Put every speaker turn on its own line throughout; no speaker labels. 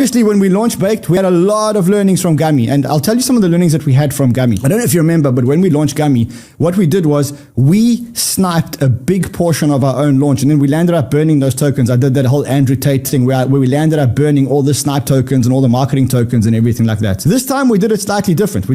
Obviously, when we launched Baked, we had a lot of learnings from Gummy, and I'll tell you some of the learnings that we had from Gummy. I don't know if you remember, but when we launched Gummy, what we did was we sniped a big portion of our own launch, and then we landed up burning those tokens. I did that whole Andrew Tate thing where we landed up burning all the snipe tokens and all the marketing tokens and everything like that. This time we did it slightly different.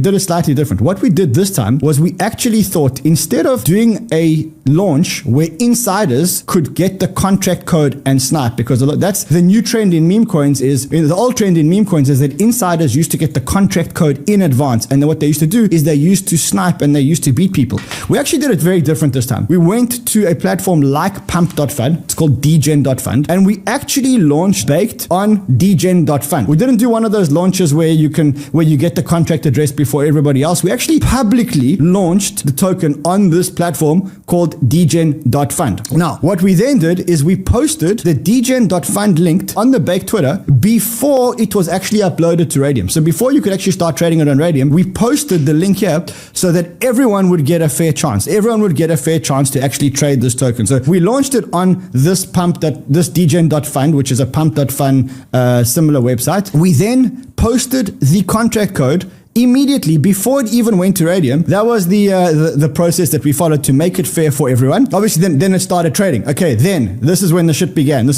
What we did this time was we actually thought, instead of doing a launch where insiders could get the contract code and snipe, because that's the new trend in meme coins. The old trend in meme coins is that insiders used to get the contract code in advance, and then what they used to do is they used to snipe and they used to beat people. We actually did it very different this time. We went to a platform like pump.fund. It's called dgen.fund, and we actually launched Baked on dgen.fund. We didn't do one of those launches where you get the contract address before everybody else. We actually publicly launched the token on this platform called dgen.fund. Now, what we then did is we posted the dgen.fund link on the Baked Twitter before it was actually uploaded to Radium. So before you could actually start trading it on Radium, we posted the link here so that everyone would get a fair chance. Everyone would get a fair chance to actually trade this token. So we launched it on this dgen.fund, which is a pump.fund similar website. We then posted the contract code immediately before it even went to Radium. That was the process that we followed to make it fair for everyone. Obviously, then it started trading. Okay, then this is when the shit began.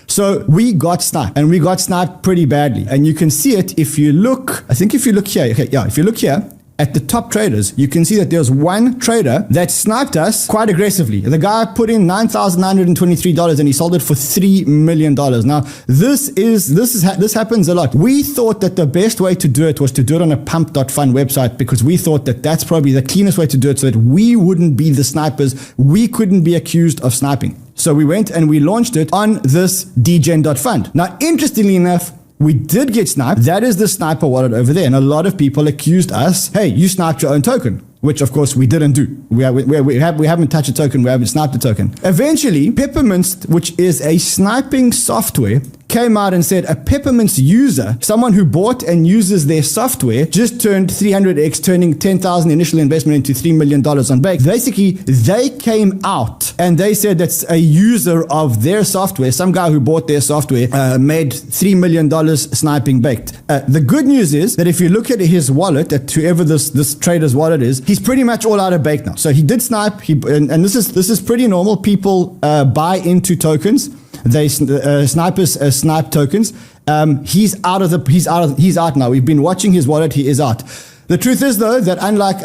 So we got sniped, and we got sniped pretty badly. And you can see it if you look. I think if you look here. Okay, yeah, if you look here at the top traders, you can see that there's one trader that sniped us quite aggressively. The guy put in $9,923 and he sold it for $3 million. Now, this happens a lot. We thought that the best way to do it was to do it on a pump.fund website, because we thought that that's probably the cleanest way to do it, so that we wouldn't be the snipers. We couldn't be accused of sniping. So we went and we launched it on this dgen.fund. Now, interestingly enough, we did get sniped. That is the sniper wallet over there. And a lot of people accused us, hey, you sniped your own token, which of course we didn't do. We haven't touched a token. We haven't sniped a token. Eventually, Peppermints, which is a sniping software, came out and said a Peppermints user, someone who bought and uses their software, just turned 300x, turning 10,000 initial investment into $3 million on Baked. Basically, they came out and they said that's a user of their software, some guy who bought their software, made $3 million sniping Baked. The good news is that if you look at his wallet, at whoever this trader's wallet is, he's pretty much all out of Baked now. So he did snipe, and this is pretty normal. People buy into tokens. They snipers snipe tokens. He's out now. We've been watching his wallet. He is out. The truth is, though, that unlike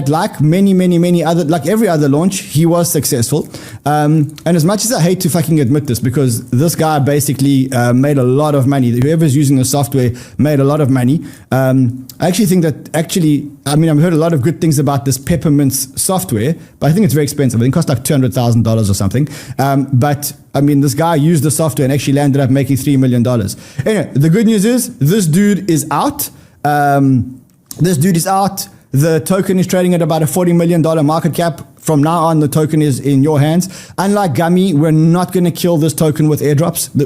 like many other, like every other launch, he was successful. And as much as I hate to fucking admit this, because this guy basically made a lot of money. Whoever's using the software made a lot of money. I actually think that I've heard a lot of good things about this Peppermints software, but I think it's very expensive. I think it costs like $200,000 or something. But this guy used the software and actually landed up making $3 million. Anyway, the good news is this dude is out. The token is trading at about a $40 million market cap. From now on, the token is in your hands. Unlike Gummy, we're not going to kill this token with airdrops.